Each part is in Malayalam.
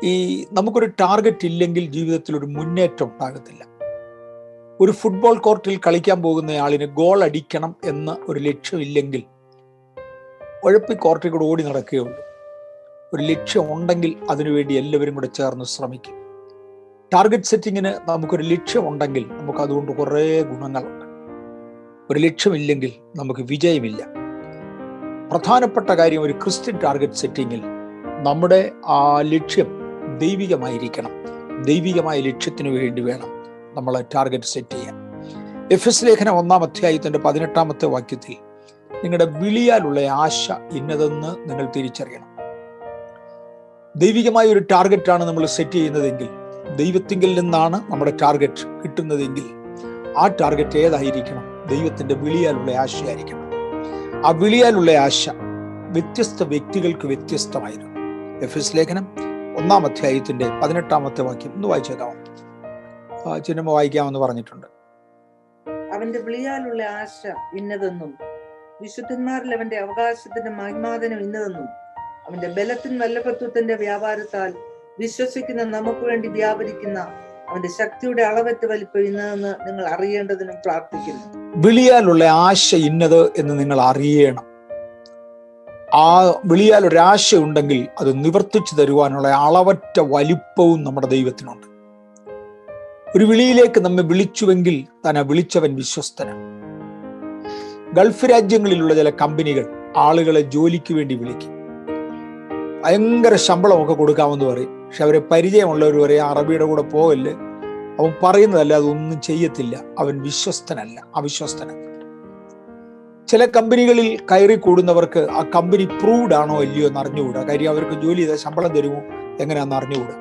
ഈ നമുക്കൊരു ടാർഗറ്റ് ഇല്ലെങ്കിൽ ജീവിതത്തിൽ ഒരു മുന്നേറ്റം ഉണ്ടാകത്തില്ല. ഒരു ഫുട്ബോൾ കോർട്ടിൽ കളിക്കാൻ പോകുന്ന ആളിന് ഗോൾ അടിക്കണം എന്ന ഒരു ലക്ഷ്യമില്ലെങ്കിൽ ഉഴപ്പി കോർട്ടിൽ കൂടെ ഓടി നടക്കുകയുള്ളൂ. ഒരു ലക്ഷ്യം ഉണ്ടെങ്കിൽ അതിനുവേണ്ടി എല്ലാവരും കൂടെ ചേർന്ന് ശ്രമിക്കും. ടാർഗറ്റ് സെറ്റിങ്ങിന് നമുക്കൊരു ലക്ഷ്യം ഉണ്ടെങ്കിൽ നമുക്ക് അതുകൊണ്ട് കുറേ ഗുണങ്ങളുണ്ട്. ഒരു ലക്ഷ്യമില്ലെങ്കിൽ നമുക്ക് വിജയമില്ല. പ്രധാനപ്പെട്ട കാര്യം, ഒരു ക്രിസ്ത്യൻ ടാർഗറ്റ് സെറ്റിങ്ങിൽ നമ്മുടെ ആ ലക്ഷ്യം ദൈവികമായിരിക്കണം. ദൈവികമായ ലക്ഷ്യത്തിന് വേണ്ടി വേണം നമ്മൾ ടാർഗറ്റ് സെറ്റ് ചെയ്യാൻ. എഫെസ് ലേഖനം 1-ാം അധ്യായത്തിന്റെ 18-ാമത്തെ വാക്യത്തിൽ നിങ്ങളുടെ വിളിയാലുള്ള ആശ ഇന്നതെന്ന് നിങ്ങൾ തിരിച്ചറിയണം. ദൈവികമായ ഒരു ടാർഗറ്റാണ് നമ്മൾ സെറ്റ് ചെയ്യുന്നതെങ്കിൽ, ദൈവത്തിങ്കിൽ നിന്നാണ് നമ്മുടെ ടാർഗറ്റ് കിട്ടുന്നതെങ്കിൽ, ആ ടാർഗറ്റ് ഏതായിരിക്കണം? ദൈവത്തിന്റെ വിളിയാലുള്ള ആശയായിരിക്കണം. ആ വിളിയാലുള്ള ആശ വ്യത്യസ്ത വ്യക്തികൾക്ക് വ്യത്യസ്തമായിരുന്നു. എഫെസ് ലേഖനം 1-ാം അധ്യായത്തിന്റെ 18-ാമത്തെ വാക്യം ഒന്ന് വായിച്ചേക്കാമോ? ചിഹ്നമ വായിക്കാമെന്ന് പറഞ്ഞിട്ടുണ്ട്. അവന്റെ വിളിയാലുള്ള ആശ ഇന്നതെന്നും വിശുദ്ധന്മാരിൽ അവന്റെ അവകാശത്തിന്റെ മഹിമാദനം ഇന്നതെന്നും അവന്റെ ബലത്തിൻ വല്ലഭത്വത്തിന്റെ വ്യാപാരത്താൽ വിശ്വസിക്കുന്ന നമുക്ക് വേണ്ടി വ്യാപരിക്കുന്ന അവന്റെ ശക്തിയുടെ അളവറ്റ വലിപ്പം ഇന്നതെന്ന് നിങ്ങൾ അറിയേണ്ടതിനും പ്രാർത്ഥിക്കുന്നു. വിളിയാലുള്ള ആശ ഇന്നത് എന്ന് നിങ്ങൾ അറിയണം. ആ വിളിയാൽ ഒരാശ ഉണ്ടെങ്കിൽ അത് നിവർത്തിച്ചു തരുവാനുള്ള അളവറ്റ വലിപ്പവും നമ്മുടെ ദൈവത്തിനുണ്ട്. ഒരു വിളിയിലേക്ക് നമ്മെ വിളിച്ചുവെങ്കിൽ തന്നെ വിളിച്ചവൻ വിശ്വസ്തനാണ്. ഗൾഫ് രാജ്യങ്ങളിലുള്ള ചില കമ്പനികൾ ആളുകളെ ജോലിക്ക് വേണ്ടി വിളിക്കും. ഭയങ്കര ശമ്പളമൊക്കെ കൊടുക്കാമെന്ന് പറയും. പക്ഷെ അവരെ പരിചയമുള്ളവർ പറയും അറബിയുടെ കൂടെ പോകല്ലേ, അവൻ പറയുന്നതല്ല, അതൊന്നും ചെയ്യത്തില്ല, അവൻ വിശ്വസ്തനല്ല, അവിശ്വസ്തനാണ്. ചില കമ്പനികളിൽ കയറി കൂടുന്നവർക്ക് ആ കമ്പനി പ്രൂവ്ഡ് ആണോ അല്ലയോ എന്ന് അറിഞ്ഞുകൂടാ. കാര്യം അവർക്ക് ജോലി ചെയ്താൽ ശമ്പളം തരുമോ എങ്ങനെയാണെന്ന് അറിഞ്ഞുകൂടാ.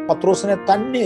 പത്രോസിനെ തന്നെ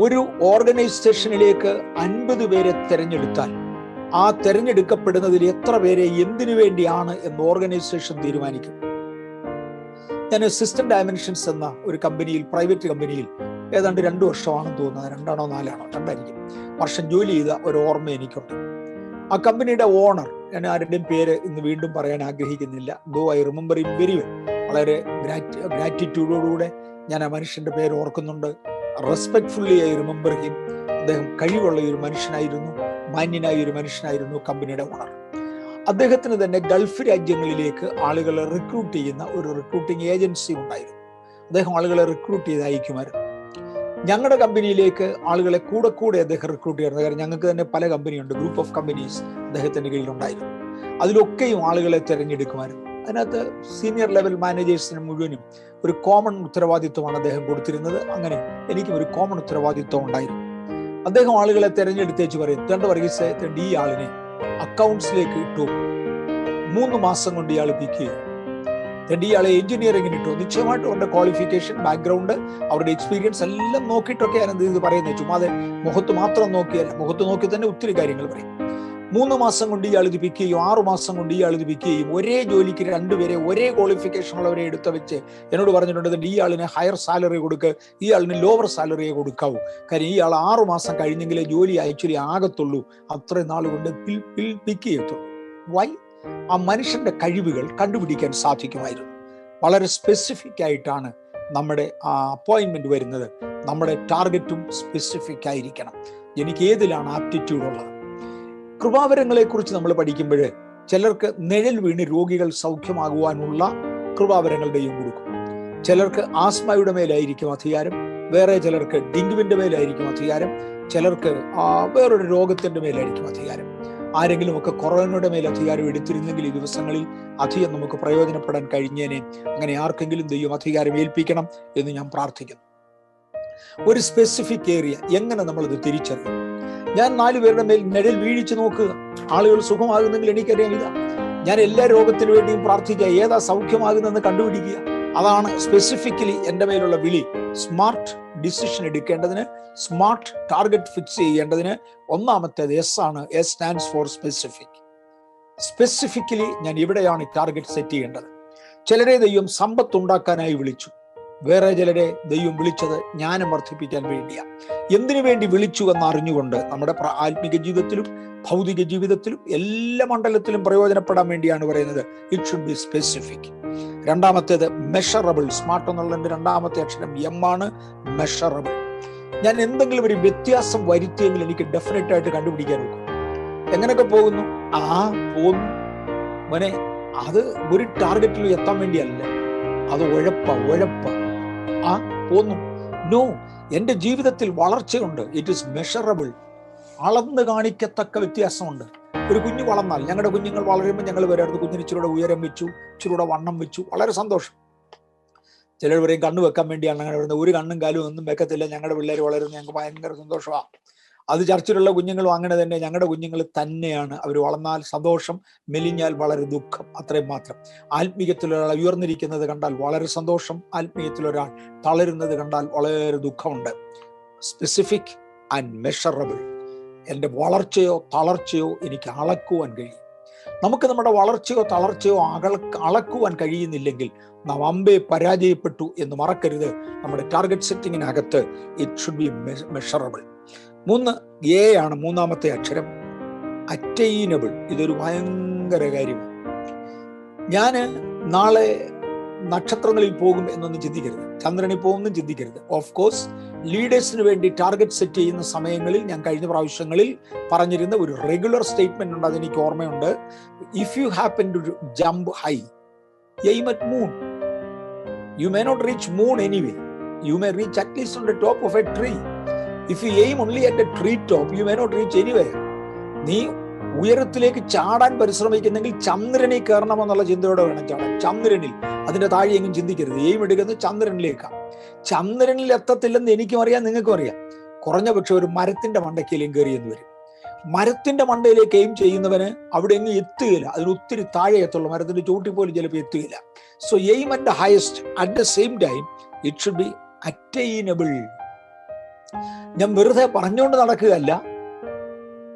ഒരു ഓർഗനൈസേഷനിലേക്ക് 50 പേരെ തിരഞ്ഞെടുത്താൽ ആ തിരഞ്ഞെടുക്കപ്പെടുന്നതിൽ എത്ര പേരെ എന്തിനു വേണ്ടിയാണ് എന്ന് ഓർഗനൈസേഷൻ തീരുമാനിക്കും. ഞാൻ സിസ്റ്റം ഡയമെൻഷൻസ് എന്ന ഒരു കമ്പനിയിൽ, പ്രൈവറ്റ് കമ്പനിയിൽ ഏതാണ്ട് 2 വർഷമാണെന്ന് തോന്നുന്നത്, 2 ആണോ 4 ആണോ 2 വർഷം ജോലി ചെയ്ത ഒരു ഓർമ്മ എനിക്കുണ്ട്. ആ കമ്പനിയുടെ ഓണർ, ഞാൻ ആരുടെയും പേര് ഇന്ന് വീണ്ടും പറയാൻ ആഗ്രഹിക്കുന്നില്ല, though I remember in very well. വളരെ ഗ്രാറ്റിറ്റ്യൂഡോടുകൂടെ ഞാൻ ആ മനുഷ്യന്റെ പേര് ഓർക്കുന്നുണ്ട്. Respectfully I remember him. അദ്ദേഹം കഴിവുള്ള ഒരു മനുഷ്യനായിരുന്നു, മാന്യനായ ഒരു മനുഷ്യനായിരുന്നു കമ്പനിയുടെ ഓണർ. അദ്ദേഹത്തിന് തന്നെ ഗൾഫ് രാജ്യങ്ങളിലേക്ക് ആളുകളെ റിക്രൂട്ട് ചെയ്യുന്ന ഒരു റിക്രൂട്ടിംഗ് ഏജൻസി ഉണ്ടായിരുന്നു. അദ്ദേഹം ആളുകളെ റിക്രൂട്ട് ചെയ്ത് അയക്കുമായിരുന്നു. ഞങ്ങളുടെ കമ്പനിയിലേക്ക് ആളുകളെ കൂടെ അദ്ദേഹം റിക്രൂട്ട് ചെയ്യുന്നത്. കാരണം ഞങ്ങൾക്ക് തന്നെ പല കമ്പനിയുണ്ട്, ഗ്രൂപ്പ് ഓഫ് കമ്പനീസ് അദ്ദേഹത്തിന്റെ കീഴിലുണ്ടായിരുന്നു. അതിലൊക്കെയും ആളുകളെ തിരഞ്ഞെടുക്കുമായിരുന്നു. അതിനകത്ത് സീനിയർ ലെവൽ മാനേജേഴ്സിന് മുഴുവനും ഒരു കോമൺ ഉത്തരവാദിത്വമാണ് അദ്ദേഹം കൊടുത്തിരുന്നത്. അങ്ങനെ എനിക്കും ഒരു കോമൺ ഉത്തരവാദിത്വം ഉണ്ടായിരുന്നു. അദ്ദേഹം ആളുകളെ തിരഞ്ഞെടുത്തേച്ച് പറയും, 2 വർഗീസ് ഈ ആളിനെ അക്കൗണ്ട്സിലേക്ക് ഇട്ടു, 3 മാസം കൊണ്ട് ഇയാൾ പിക്ക് ചെയ്യും. ഇയാളെ എഞ്ചിനീയറിംഗിന് ഇട്ടു. നിശ്ചയമായിട്ടും അവരുടെ ക്വാളിഫിക്കേഷൻ, ബാക്ക്ഗ്രൗണ്ട്, അവരുടെ എക്സ്പീരിയൻസ് എല്ലാം നോക്കിയിട്ടൊക്കെയാണ് ഇത് പറയുന്നത്. ചുമ്മാതെ മുഖത്ത് മാത്രം നോക്കിയല്ല, മുഖത്ത് നോക്കി തന്നെ ഒത്തിരി കാര്യങ്ങൾ പറയും. 3 മാസം കൊണ്ട് ഇയാൾ ഇത് പിക്ക് ചെയ്യും, 6 മാസം കൊണ്ട് ഇയാൾ ഇത് പിക്ക് ചെയ്യും. ഒരേ ജോലിക്ക് 2 പേരെ, ഒരേ ക്വാളിഫിക്കേഷൻ ഉള്ളവരെ എടുത്ത് വെച്ച് എന്നോട് പറഞ്ഞിട്ടുണ്ട്, ഈ ആളിന് ഹയർ സാലറി കൊടുക്കുക, ഈ ആളിന് ലോവർ സാലറിയെ കൊടുക്കാവൂ. കാര്യം ഈ ആൾ 6 മാസം കഴിഞ്ഞെങ്കിലേ ജോലി ആക്ച്വലി ആകത്തുള്ളൂ, അത്രയും നാൾ കൊണ്ട് പിക്ക് ചെയ്യത്തുള്ളൂ. വൈ? ആ മനുഷ്യന്റെ കഴിവുകൾ കണ്ടുപിടിക്കാൻ സാധിക്കുമായിരുന്നു. വളരെ സ്പെസിഫിക് ആയിട്ടാണ് നമ്മുടെ അപ്പോയിന്റ്മെന്റ് വരുന്നത്. നമ്മുടെ ടാർഗറ്റും സ്പെസിഫിക് ആയിരിക്കണം. എനിക്ക് ഏതിലാണ് ആപ്റ്റിറ്റ്യൂഡ് ഉള്ളത്? കൃപാവരങ്ങളെ കുറിച്ച് നമ്മൾ പഠിക്കുമ്പോൾ ചിലർക്ക് നിഴൽ വീണ് രോഗികൾ സൗഖ്യമാകുവാനുള്ള കൃപാവരങ്ങൾ ദൈവം കൊടുക്കും. ചിലർക്ക് ആസ്മയുടെ മേലായിരിക്കും അധികാരം, വേറെ ചിലർക്ക് ഡെങ്കുവിന്റെ മേലായിരിക്കും അധികാരം, ചിലർക്ക് വേറൊരു രോഗത്തിന്റെ മേലായിരിക്കും അധികാരം. ആരെങ്കിലും ഒക്കെ കൊറോണയുടെ മേൽ അധികാരം എടുത്തിരുന്നെങ്കിൽ ഈ ദിവസങ്ങളിൽ അധികം നമുക്ക് പ്രയോജനപ്പെടാൻ കഴിഞ്ഞേനെ. അങ്ങനെ ആർക്കെങ്കിലും ദൈവം അധികാരം ഏൽപ്പിക്കണം എന്ന് ഞാൻ പ്രാർത്ഥിക്കുന്നു. ഒരു സ്പെസിഫിക് ഏരിയ എങ്ങനെ നമ്മളത് തിരിച്ചറിയും? ഞാൻ 4 പേരുടെ മേൽ നിഴൽ വീഴിച്ചു നോക്കുക, ആളുകൾ സുഖമാകുന്നെങ്കിൽ എനിക്കറിയാം ഇതാ. ഞാൻ എല്ലാ രോഗത്തിനു വേണ്ടിയും പ്രാർത്ഥിക്കുക, ഏതാ സൗഖ്യമാകുന്നെന്ന് കണ്ടുപിടിക്കുക. അതാണ് സ്പെസിഫിക്കലി എൻ്റെ മേലുള്ള വിളി. സ്മാർട്ട് ഡിസിഷൻ എടുക്കേണ്ടതിന്, സ്മാർട്ട് ടാർഗറ്റ് ഫിക്സ് ചെയ്യേണ്ടതിന് ഒന്നാമത്തേത് എസ് ആണ്. S stands for specific. Specifically ഞാൻ ഇവിടെയാണ് ടാർഗറ്റ് സെറ്റ് ചെയ്യേണ്ടത്. ചിലരെ ദൈവം സമ്പത്ത് ഉണ്ടാക്കാനായി വിളിച്ചു, വേറെ ചിലരെ ദൈവം വിളിച്ചത് ജ്ഞാനം വർദ്ധിപ്പിക്കാൻ വേണ്ടിയാണ്. എന്തിനു വേണ്ടി വിളിച്ചു എന്ന് അറിഞ്ഞുകൊണ്ട് നമ്മുടെ ആത്മീക ജീവിതത്തിലും ഭൗതിക ജീവിതത്തിലും എല്ലാ മണ്ഡലത്തിലും പ്രയോജനപ്പെടാൻ വേണ്ടിയാണ് പറയുന്നത്. It should B specific. രണ്ടാമത്തേത് മെഷറബിൾ. സ്മാർട്ട് എന്നുള്ളതിന്റെ 2ാമത്തെ അക്ഷരം എം ആണ്, മെഷറബിൾ. ഞാൻ എന്തെങ്കിലും ഒരു വ്യത്യാസം വരുത്തിയെങ്കിൽ എനിക്ക് ഡെഫിനറ്റ് ആയിട്ട് കണ്ടുപിടിക്കാൻ നോക്കും. എങ്ങനെയൊക്കെ പോകുന്നു? പോകുന്നു മോനെ, അത് ഒരു ടാർഗറ്റിൽ എത്താൻ വേണ്ടിയല്ല, അത് ഉഴപ്പ പോന്നു. നോ, എന്റെ ജീവിതത്തിൽ വളർച്ചയുണ്ട്. It is measurable. അളന്ന് കാണിക്കത്തക്ക വ്യത്യാസമുണ്ട്. ഒരു കുഞ്ഞു വളർന്നാൽ, ഞങ്ങളുടെ കുഞ്ഞുങ്ങൾ വളരുമ്പോൾ ഞങ്ങൾ വരാറുണ്ട്, കുഞ്ഞിന് ഇച്ചിരൂടെ ഉയരം വെച്ചു, ഇച്ചിരൂടെ വണ്ണം വെച്ചു, വളരെ സന്തോഷം. ചിലർ പറയും കണ്ണ് വെക്കാൻ വേണ്ടിയാണ് അങ്ങനെ വരുന്നത്. ഒരു കണ്ണും കാലും ഒന്നും വെക്കത്തില്ല, ഞങ്ങളുടെ പിള്ളേർ വളരുന്നത് ഞങ്ങൾക്ക് ഭയങ്കര സന്തോഷമാണ്. അത് ചർച്ചിലുള്ള കുഞ്ഞുങ്ങളും അങ്ങനെ തന്നെ. ഞങ്ങളുടെ കുഞ്ഞുങ്ങൾ തന്നെയാണ്. അവർ വളർന്നാൽ സന്തോഷം, മെലിഞ്ഞാൽ വളരെ ദുഃഖം, അത്രയും മാത്രം. ആത്മീയത്തിലൊരാൾ ഉയർന്നിരിക്കുന്നത് കണ്ടാൽ വളരെ സന്തോഷം, ആത്മീയത്തിലൊരാൾ തളരുന്നത് കണ്ടാൽ വളരെ ദുഃഖമുണ്ട്. Specific and measurable. എൻ്റെ വളർച്ചയോ തളർച്ചയോ എനിക്ക് അളക്കുവാൻ കഴിയും. നമുക്ക് നമ്മുടെ വളർച്ചയോ തളർച്ചയോ അളക്കുവാൻ കഴിയുന്നില്ലെങ്കിൽ നാം അമ്പേ പരാജയപ്പെട്ടു എന്ന് മറക്കരുത്. നമ്മുടെ ടാർഗറ്റ് സെറ്റിങ്ങിനകത്ത് it should be measurable. 3 A ആണ് 3ാമത്തെ അക്ഷരം, അറ്റൈനബിൾ. ഇതൊരു ഭയങ്കര കാര്യമാണ്. ഞാൻ നാളെ നക്ഷത്രങ്ങളിൽ പോകും എന്നൊന്നും ചിന്തിക്കരുത്, ചന്ദ്രനിൽ പോകുമെന്നും ചിന്തിക്കരുത്. ഓഫ് കോഴ്സ് ലീഡേഴ്സിന് വേണ്ടി ടാർഗറ്റ് സെറ്റ് ചെയ്യുന്ന സമയങ്ങളിൽ ഞാൻ കഴിഞ്ഞ പ്രാവശ്യങ്ങളിൽ പറഞ്ഞിരുന്ന ഒരു റെഗുലർ സ്റ്റേറ്റ്മെന്റ് ഉണ്ട്, അതെനിക്ക് ഓർമ്മയുണ്ട്. If you happen to jump high, aim at moon. You may not reach moon anyway, you may reach at least on the top of a tree. If you aim only at the tree top, you may not reach anywhere. നീ ഉയരത്തിലേക്ക് ചാടാൻ പരിശ്രമിക്കുന്നെങ്കിൽ ചന്ദ്രനിൽ കയറണമെന്നുള്ള ചിന്തയോടെ വേണം ചാടാൻ. ചന്ദ്രനിൽ, അതിന്റെ താഴെ എങ്ങും ചിന്തിക്കരുത്. എയിം എടുക്കുന്നത് ചന്ദ്രനിലേക്കാണ്. ചന്ദ്രനിൽ എത്തത്തില്ലെന്ന് എനിക്കും അറിയാം, നിങ്ങൾക്കും അറിയാം. കുറഞ്ഞ പക്ഷെ ഒരു മരത്തിന്റെ മണ്ടയ്ക്കയിലും കയറിയെന്ന് വരും. മരത്തിന്റെ മണ്ടയിലേക്ക് എയിം ചെയ്യുന്നവന് അവിടെ എങ്ങും എത്തുകയില്ല, അതിന് ഒത്തിരി താഴെ എത്തുള്ളൂ. മരത്തിന്റെ ചൂട്ടിൽ പോലും ചിലപ്പോൾ എത്തുകയില്ല. So aim at the highest, at the same time it should be attainable. ഞാൻ വെറുതെ പറഞ്ഞുകൊണ്ട് നടക്കുകയല്ല,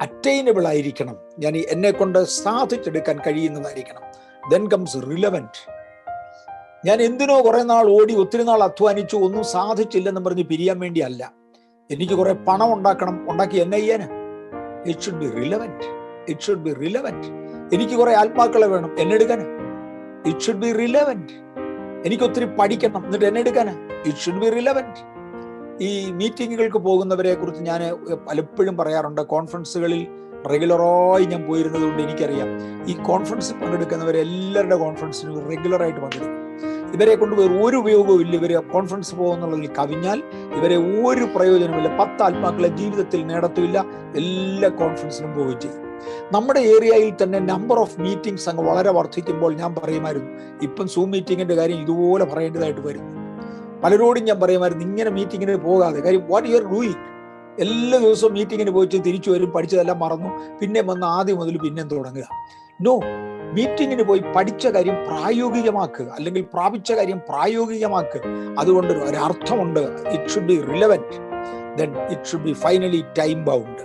അറ്റൈനബിൾ ആയിരിക്കണം, ഞാൻ എന്നെ കൊണ്ട് സാധിച്ചെടുക്കാൻ കഴിയുന്നതായിരിക്കണം. Then comes relevant. ഞാൻ എന്തിനോ കുറെ നാൾ ഓടി ഒത്തിരി നാൾ അധ്വാനിച്ചു ഒന്നും സാധിച്ചില്ലെന്ന് പറഞ്ഞ് പിരിയാൻ വേണ്ടിയല്ല. എനിക്ക് കുറെ പണം ഉണ്ടാക്കണം, ഉണ്ടാക്കി എന്നെ ചെയ്യാന്. It should be relevant. It should be relevant. എനിക്ക് കുറെ ആത്മാക്കളെ വേണം, എന്നെ എടുക്കാന്. It should be relevant. എനിക്ക് ഒത്തിരി പഠിക്കണം, എന്നിട്ട് എന്നെ എടുക്കാന്. It should be relevant. ഈ മീറ്റിങ്ങുകൾക്ക് പോകുന്നവരെ കുറിച്ച് ഞാൻ പലപ്പോഴും പറയാറുണ്ട്. കോൺഫറൻസുകളിൽ റെഗുലറായി ഞാൻ പോയിരുന്നത് കൊണ്ട് എനിക്കറിയാം, ഈ കോൺഫറൻസിൽ പങ്കെടുക്കുന്നവരെല്ലാവരുടെ കോൺഫറൻസിന് റെഗുലറായിട്ട് പങ്കെടുക്കും. ഇവരെ കൊണ്ട് വേറെ ഒരു ഉപയോഗവും ഇല്ല. ഇവർ കോൺഫറൻസ് പോകുന്നുള്ളതിൽ കവിഞ്ഞാൽ ഇവരെ ഒരു പ്രയോജനമില്ല. 10 ആത്മാക്കളെ ജീവിതത്തിൽ നേടത്തുമില്ല. എല്ലാ കോൺഫറൻസിനും പോവുകയും ചെയ്യും. നമ്മുടെ ഏരിയയിൽ തന്നെ നമ്പർ ഓഫ് മീറ്റിംഗ്സ് അങ്ങ് വളരെ വർദ്ധിക്കുമ്പോൾ ഞാൻ പറയുമായിരുന്നു, ഇപ്പം സൂം മീറ്റിങ്ങിന്റെ കാര്യം ഇതുപോലെ പറയേണ്ടതായിട്ട് വരുന്നു. പലരോടും ഞാൻ പറയുമായിരുന്നു, ഇങ്ങനെ മീറ്റിങ്ങിന് പോകാതെ. കാര്യം വാട്ട് യു ആർ ഡൂയിങ്? എല്ലാ ദിവസവും മീറ്റിങ്ങിന് പോയിട്ട് തിരിച്ചു വരും, പഠിച്ചതെല്ലാം മറന്നു, പിന്നെ വന്ന് ആദ്യം മുതൽ പിന്നെ തുടങ്ങുക. നോ, മീറ്റിങ്ങിന് പോയി പഠിച്ച കാര്യം പ്രായോഗികമാക്കുക, അല്ലെങ്കിൽ പ്രാപിച്ച കാര്യം പ്രായോഗികമാക്കുക. അതുകൊണ്ട് ഒരർത്ഥമുണ്ട്. It should be relevant. Then it should be finally time bound.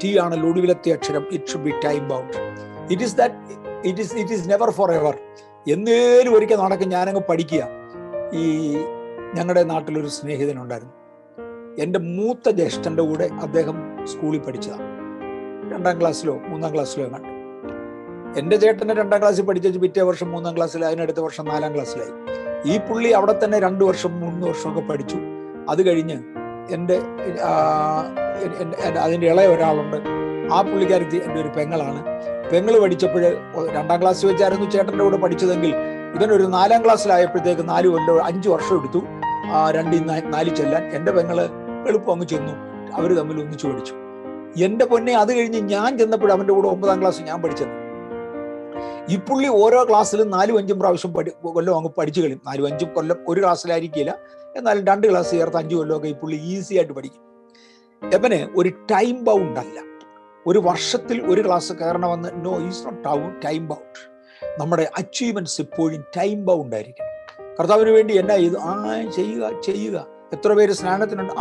T ആണല്ലോ ഒടുവിലത്തെ അക്ഷരം. It should be time bound. It is never forever. എന്നേലും ഒരിക്കൽ നടക്കും. ഞാനങ്ങ് പഠിക്കുക. ഈ ഞങ്ങളുടെ നാട്ടിലൊരു സ്നേഹിതനുണ്ടായിരുന്നു. എൻ്റെ മൂത്ത ജ്യേഷ്ഠൻ്റെ കൂടെ അദ്ദേഹം സ്കൂളിൽ പഠിച്ചതാണ്. 2ാം ക്ലാസ്സിലോ 3ാം ക്ലാസ്സിലോ കണ്ടു. എൻ്റെ ചേട്ടനെ 2ാം ക്ലാസ്സിൽ പഠിച്ചു, പിറ്റേ വർഷം 3ാം ക്ലാസ്സിലായി, അതിനടുത്ത വർഷം 4ാം ക്ലാസ്സിലായി. ഈ പുള്ളി അവിടെ തന്നെ 2 വർഷം 3 വർഷമൊക്കെ പഠിച്ചു. അത് കഴിഞ്ഞ് അതിൻ്റെ ഇളയ ഒരാളുണ്ട്. ആ പുള്ളിക്കാരത്തി എൻ്റെ ഒരു പെങ്ങളാണ്. പെങ്ങള് പഠിച്ചപ്പോൾ 2ാം ക്ലാസ് വെച്ചായിരുന്നു ചേട്ടൻ്റെ കൂടെ പഠിച്ചതെങ്കിൽ ഇവനൊരു 4ാം ക്ലാസ്സിലായപ്പോഴത്തേക്ക് 5 വർഷം എടുത്തു 2-4 ചെല്ലാൻ. എൻ്റെ പെങ്ങള് എളുപ്പം അങ്ങ് ചെന്നു. അവർ തമ്മിൽ ഒന്നിച്ചു പഠിച്ചു. എൻ്റെ പൊന്നെ, അത് കഴിഞ്ഞ് ഞാൻ ചെന്നപ്പോഴും അവൻ്റെ കൂടെ 9ാം ക്ലാസ് ഞാൻ പഠിച്ചത്. ഈ പുള്ളി ഓരോ ക്ലാസ്സിലും 4-5 പ്രാവശ്യം കൊല്ലം അങ്ങ് പഠിച്ചു കളയും. 4-5 കൊല്ലം ഒരു ക്ലാസ്സിലായിരിക്കില്ല, എന്നാലും 2 ക്ലാസ് ചേർത്ത് 5 കൊല്ലമൊക്കെ ഈ പുള്ളി ഈസി ആയിട്ട് പഠിക്കും. എവന് ഒരു ടൈം ബൗണ്ട് അല്ല. ഒരു വർഷത്തിൽ ഒരു ക്ലാസ് കയറണമെന്ന്. No, is not time bound. നമ്മുടെ അച്ചീവ്മെന്റ്സ് എപ്പോഴും ടൈം ബൗണ്ട് ആയിരിക്കണം. കർത്താവിന് വേണ്ടി എന്നാ ചെയ്തു? ചെയ്യുക. എത്ര പേര് സ്നാനത്തിനുണ്ട്?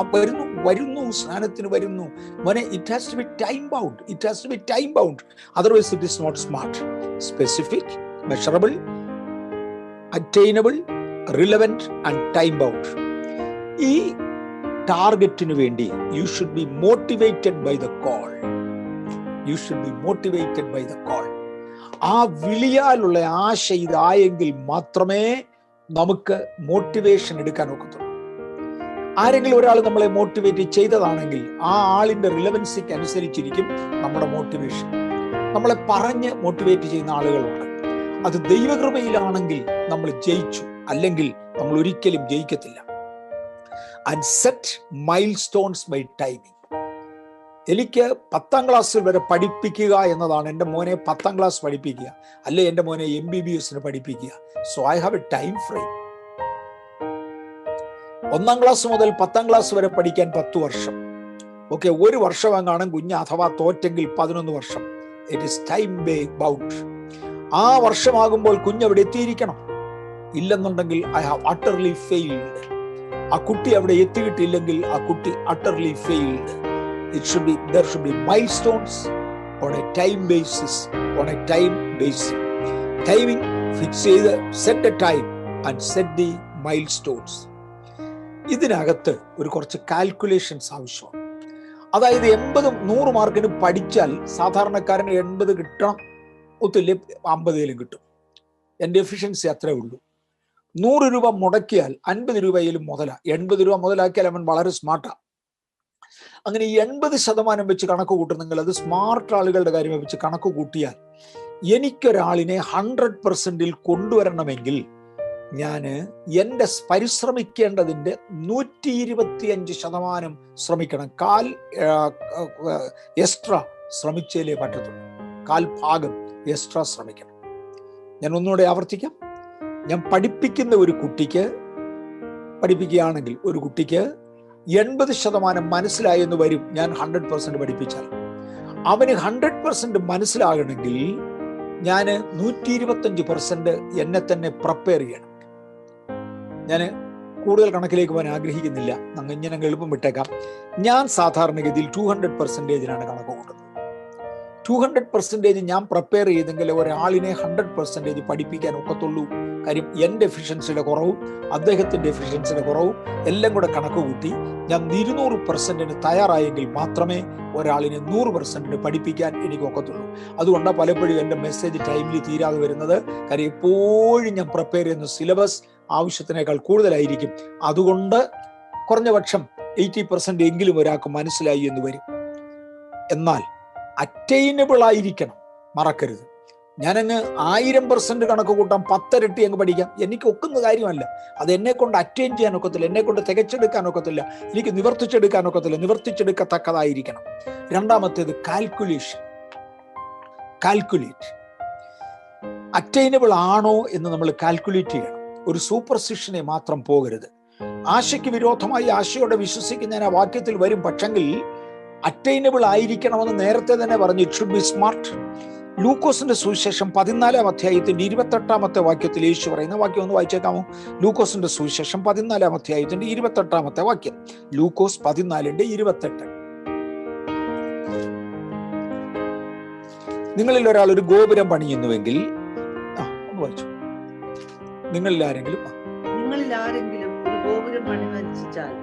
വരുന്നു സ്നാനത്തിന് വരുന്നു. മോനെ, it has to be time bound. It has to be time bound. Otherwise it is not smart. Specific, measurable, attainable, relevant and time bound. ഈ ടാർഗറ്റിന് വേണ്ടി you should be motivated by the call. You should be motivated by the call. ആ വിളിയാലുള്ള ആശ ഇതായെങ്കിൽ മാത്രമേ നമുക്ക് മോട്ടിവേഷൻ എടുക്കാൻ ഒക്കത്തുള്ളൂ. ആരെങ്കിലും ഒരാൾ നമ്മളെ മോട്ടിവേറ്റ് ചെയ്തതാണെങ്കിൽ ആ ആളിന്റെ റിലവൻസിക്ക് അനുസരിച്ചിരിക്കും നമ്മുടെ മോട്ടിവേഷൻ. നമ്മളെ പറഞ്ഞ് മോട്ടിവേറ്റ് ചെയ്യുന്ന ആളുകളുണ്ട്. അത് ദൈവകൃപയിലാണെങ്കിൽ നമ്മൾ ജയിച്ചു, അല്ലെങ്കിൽ നമ്മൾ ഒരിക്കലും ജയിക്കത്തില്ല. And set milestones by timing. എനിക്ക് 10ാം ക്ലാസ്സിൽ വരെ പഠിപ്പിക്കുക എന്നതാണ്. എൻ്റെ മോനെ 10ാം ക്ലാസ് പഠിപ്പിക്കുക, അല്ലെ എൻ്റെ മോനെ MBBS പഠിപ്പിക്കുക. So I have A time frame. 1ാം class മുതൽ 10ാം ക്ലാസ് വരെ പഠിക്കാൻ 10 വർഷം. ഓക്കെ, ഒരു വർഷം എങ്ങാനും കുഞ്ഞ് അഥവാ തോറ്റെങ്കിൽ 11 വർഷം. It is time bound. ആ വർഷമാകുമ്പോൾ കുഞ്ഞ് അവിടെ എത്തിയിരിക്കണം. ഇല്ലെന്നുണ്ടെങ്കിൽ ഐ ഹാവ് അട്ടർലി ഫെയിൽഡ്. ആ കുട്ടി അവിടെ എത്തിയിട്ടില്ലെങ്കിൽ ആ കുട്ടി utterly failed. There should be milestones on a time basis. Timing fix ചെയ്ത് set a time and set the milestones. ഇതിനകത്ത് കുറച്ച് കാൽക്കുലേഷൻസ് ആവശ്യമാണ്. അതായത് 80-100 മാർക്കിന് പഠിച്ചാൽ സാധാരണക്കാരന് 80 കിട്ടണം, ഒത്തില്ല 50 കിട്ടും. എൻ്റെ എഫിഷ്യൻസി അത്രേ ഉള്ളൂ. 100 രൂപ മുടക്കിയാൽ 50 രൂപയിലും മുതലാ. 80 രൂപ മുതലാക്കിയാൽ അവൻ വളരെ സ്മാർട്ടാണ്. അങ്ങനെ 80% വെച്ച് കണക്ക് കൂട്ടുന്നെങ്കിൽ, അത് സ്മാർട്ട് ആളുകളുടെ കാര്യം വെച്ച് കണക്ക് കൂട്ടിയാൽ, എനിക്കൊരാളിനെ 100% കൊണ്ടുവരണമെങ്കിൽ ഞാൻ എൻ്റെ പരിശ്രമിക്കേണ്ടതിൻ്റെ 125% ശ്രമിക്കണം. കാൽ എക്സ്ട്രാ ശ്രമിച്ചാലേ പറ്റത്തുള്ളൂ. 1/4 ഭാഗം എക്സ്ട്രാ ശ്രമിക്കണം. ഞാൻ ഒന്നുകൂടെ ആവർത്തിക്കാം. ഞാൻ പഠിപ്പിക്കുന്ന ഒരു കുട്ടിക്ക്, പഠിപ്പിക്കുകയാണെങ്കിൽ ഒരു കുട്ടിക്ക് 80% മനസ്സിലായെന്ന് വരും. ഞാൻ 100% പഠിപ്പിച്ചാൽ അവന് 100% മനസ്സിലാകണമെങ്കിൽ ഞാൻ 125% എന്നെ തന്നെ പ്രിപ്പയർ ചെയ്യണം. ഞാൻ കൂടുതൽ കണക്കിലേക്ക് പോകാൻ ആഗ്രഹിക്കുന്നില്ല, ഇങ്ങനെ എളുപ്പം വിട്ടേക്കാം. ഞാൻ സാധാരണഗതിയിൽ 200% കണക്ക് കൂട്ടുന്നത്. 200% ഞാൻ പ്രിപ്പയർ ചെയ്തെങ്കിൽ ഒരാളിനെ 100% പഠിപ്പിക്കാൻ ഒക്കത്തുള്ളൂ. കാര്യം എൻ്റെ എഫിഷ്യൻസിയുടെ കുറവും അദ്ദേഹത്തിൻ്റെ എഫിഷ്യൻസിയുടെ കുറവും എല്ലാം കൂടെ കണക്ക് കൂട്ടി ഞാൻ 200% തയ്യാറായെങ്കിൽ മാത്രമേ ഒരാളിനെ 100% പഠിപ്പിക്കാൻ എനിക്ക് ഒക്കത്തുള്ളൂ. അതുകൊണ്ടാണ് പലപ്പോഴും എൻ്റെ മെസ്സേജ് ടൈമിൽ തീരാതെ വരുന്നത്. കാര്യം എപ്പോഴും ഞാൻ പ്രിപ്പയർ ചെയ്യുന്ന സിലബസ് ആവശ്യത്തിനേക്കാൾ കൂടുതലായിരിക്കും. അതുകൊണ്ട് കുറഞ്ഞ പക്ഷം 80% എങ്കിലും ഒരാൾക്ക് മനസ്സിലായി എന്ന് വരും. എന്നാൽ അറ്റൈനബിൾ ആയിരിക്കണം, മറക്കരുത്. ഞാനങ്ങ് 1000% കണക്ക് കൂട്ടാം, 10 ഇരട്ടി അങ്ങ് പഠിക്കാം, എനിക്ക് ഒക്കുന്ന കാര്യമല്ല. അത് എന്നെ കൊണ്ട് അറ്റൈൻ ചെയ്യാൻ ഒക്കത്തില്ല, എന്നെ കൊണ്ട് തികച്ചെടുക്കാൻ ഒക്കത്തില്ല, എനിക്ക് നിവർത്തിച്ചെടുക്കാൻ ഒക്കത്തില്ല. നിവർത്തിച്ചെടുക്കത്തക്കതായിരിക്കണം. രണ്ടാമത്തേത് കാൽക്കുലേറ്റ്. അറ്റൈനബിൾ ആണോ എന്ന് നമ്മൾ കാൽക്കുലേറ്റ് ചെയ്യണം. ഒരു സൂപ്പർസിഷനെ മാത്രം പോകരുത്. ആശയ്ക്ക് വിരോധമായി ആശയോടെ വിശ്വസിക്കുന്ന ആ വാക്യത്തിൽ വരും. പക്ഷെങ്കിൽ അറ്റൈനബിൾ ആയിരിക്കണമെന്ന് നേരത്തെ തന്നെ പറഞ്ഞു. It should B smart. ലൂക്കോസിന്റെ സുവിശേഷം 14-ാം അധ്യായത്തിന്റെ 28-ാമത്തെ വാക്യത്തിൽ യേശു പറയുന്ന വാക്യം ഒന്ന് വായിച്ചേക്കാമോ? ലൂക്കോസിന്റെ സുവിശേഷം 14-ാം അധ്യായത്തിന്റെ 28-ാമത്തെ വാക്യം. ലൂക്കോസ് 14:28. നിങ്ങളിൽ ഒരാൾ ഒരു ഗോപുരം പണിയുന്നുവെങ്കിൽ വായിച്ചു. നിങ്ങളിൽ ആരെങ്കിലും ഒരു ഗോപുരം പണിവച്ചാൽ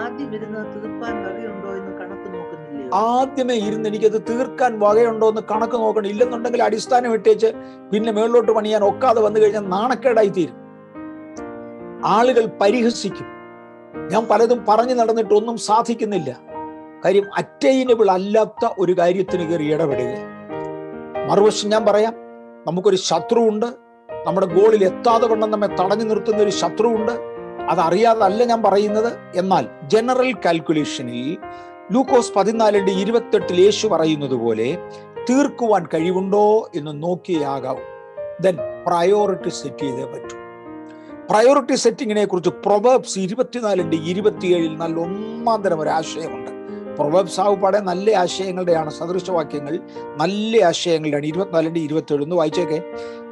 ആദ്യം ഇരുന്ന് തീർപ്പാൻ വകയുണ്ടോ എന്ന് കണക്ക് നോക്കുന്നില്ലയോ? ആദ്യമേ ഇരുന്ന് എനിക്കത് തീർക്കാൻ വകയുണ്ടോ എന്ന് കണക്ക് നോക്കണം. ഇല്ലെന്നുണ്ടെങ്കിൽ അടിസ്ഥാനം ഇട്ടേച്ച് പിന്നെ മേളിലോട്ട് പണിയാൻ ഒക്കാതെ വന്നു കഴിഞ്ഞാൽ നാണക്കേടായി തീരും. ആളുകൾ പരിഹസിക്കും. ഞാൻ പലതും പറഞ്ഞു നടന്നിട്ട് ഒന്നും സാധിക്കുന്നില്ല. കാര്യം അറ്റൈനബിൾ അല്ലാത്ത ഒരു കാര്യത്തിന് കയറി ഇടപെടുക. മറുവശം ഞാൻ പറയാം, നമുക്കൊരു ശത്രുവുണ്ട്. നമ്മുടെ ഗോളിൽ എത്താതെ വണ്ണം നമ്മെ തടഞ്ഞു നിർത്തുന്ന ഒരു ശത്രുവുണ്ട്. അതറിയാതല്ല ഞാൻ പറയുന്നത്. എന്നാൽ ജനറൽ കാൽക്കുലേഷനിൽ ലൂക്കോസ് 14:28 യേശു പറയുന്നത് പോലെ തീർക്കുവാൻ കഴിവുണ്ടോ എന്ന് നോക്കിയാകാവും. ദെൻ പ്രയോറിറ്റി സെറ്റ് ചെയ്തേ പറ്റൂ. പ്രയോറിറ്റി സെറ്റിങ്ങിനെ കുറിച്ച് പ്രൊവേർബ്സ് 24:27 നല്ല ഒന്നാം തരം ഒരു ആശയമുണ്ട്. പ്രൊവേർബ്സ് ആവുപാടെ നല്ല ആശയങ്ങളുടെയാണ്, സദൃശവാക്യങ്ങൾ നല്ല ആശയങ്ങളുടെയാണ്. 24:27 ഒന്ന് വായിച്ചേക്കെ.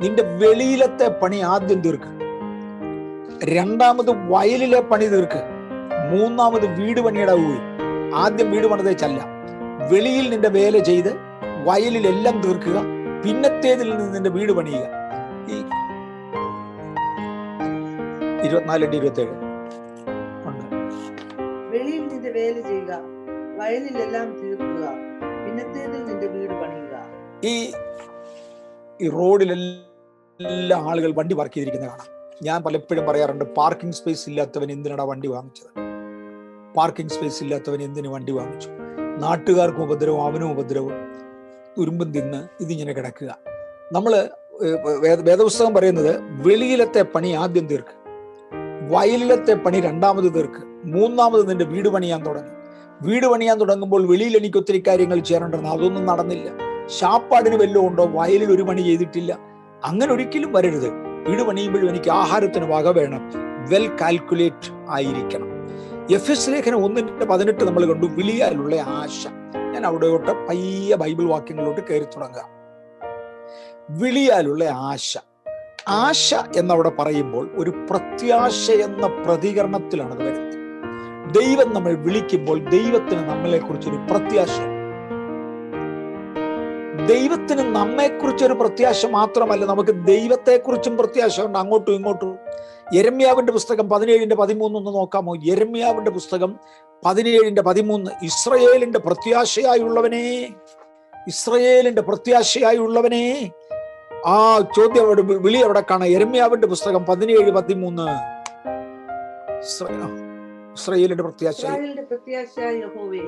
നിന്റെ വെളിയിലത്തെ പണി ആദ്യം തീർക്ക്, രണ്ടാമത് വയലിലെ പണി തീർക്ക്, മൂന്നാമത് വീട് പണിയുടെ പോയി. ആദ്യം വീട് പണിതേച്ചല്ല, വെളിയിൽ നിന്റെ വേല ചെയ്ത് വയലിലെല്ലാം തീർക്കുക, പിന്നത്തേതിൽ നിന്ന് നിന്റെ വീട് പണിയുക. ഈ 24:27 ഉണ്ട്. വെളിയിൽ നിന്റെ വേല ചെയ്യുക, വയലിലെല്ലാം തീർക്കുക, പിന്നത്തേതിൽ നിന്റെ വീട് പണിയുക. ഈ റോഡിലെല്ലാം ആളുകൾ വണ്ടി പാർക്ക് ചെയ്തിരിക്കുന്നത് കാണാം. ഞാൻ പലപ്പോഴും പറയാറുണ്ട്, പാർക്കിംഗ് സ്പേസ് ഇല്ലാത്തവൻ എന്തിനാണ് വണ്ടി വാങ്ങിച്ചത്? പാർക്കിംഗ് സ്പേസ് ഇല്ലാത്തവൻ എന്തിനു വണ്ടി വാങ്ങിച്ചു? നാട്ടുകാർക്കും ഉപദ്രവം, അവനും ഉപദ്രവം, ഉരുമ്പും തിന്ന് ഇതിങ്ങനെ കിടക്കുക. നമ്മള് വേദപുസ്തകം പറയുന്നത് വെളിയിലത്തെ പണി ആദ്യം തീർക്ക്, വയലിലത്തെ പണി രണ്ടാമത് തീർക്ക്, മൂന്നാമത് നിന്റെ വീട് പണിയാൻ തുടങ്ങി. വീട് പണിയാൻ തുടങ്ങുമ്പോൾ വെളിയിൽ എനിക്ക് ഒത്തിരി കാര്യങ്ങൾ ചെയ്യാനുണ്ടെന്ന്, അതൊന്നും നടന്നില്ല. ശാപ്പാടിന് വല്ലതും ഉണ്ടോ? വയലിൽ ഒരു പണി ചെയ്തിട്ടില്ല. അങ്ങനെ ഒരിക്കലും വരരുത്. വീട് പണിയുമ്പോഴും എനിക്ക് ആഹാരത്തിന് വക വേണം. വെൽ കാൽക്കുലേറ്റ് ആയിരിക്കണം. എഫെസ്യ ലേഖനം 1:18 നമ്മൾ കണ്ടു, വിളിയാലുള്ള ആശ. ഞാൻ അവിടെയോട്ട് പയ്യ ബൈബിൾ വാക്യങ്ങളിലോട്ട് കയറി തുടങ്ങുക. വിളിയാലുള്ള ആശ. ആശ എന്നവിടെ പറയുമ്പോൾ ഒരു പ്രത്യാശ എന്ന പ്രതികരണത്തിലാണ് അത് വരുന്നത്. ദൈവം നമ്മൾ വിളിക്കുമ്പോൾ ദൈവത്തിന് നമ്മളെ കുറിച്ചൊരു പ്രത്യാശ. ദൈവത്തിന് നമ്മെക്കുറിച്ചൊരു പ്രത്യാശ മാത്രമല്ല, നമുക്ക് ദൈവത്തെക്കുറിച്ചും പ്രത്യാശ ഉണ്ട്, അങ്ങോട്ടും ഇങ്ങോട്ടും. യെരമ്യാവിന്റെ പുസ്തകം 17:13 ഒന്ന് നോക്കാമോ? യെരമ്യാവിന്റെ പുസ്തകം 17:13. ഇസ്രയേലിന്റെ പ്രത്യാശയായുള്ളവനെ, ഇസ്രയേലിന്റെ പ്രത്യാശയായുള്ളവനെ. ആ ചോദ്യം അവിടെ, വിളി അവിടെ കാണാം. യെരമ്യാവിന്റെ പുസ്തകം 17:13. ഇസ്രയേലിന്റെ പ്രത്യാശയായ യഹോവേ,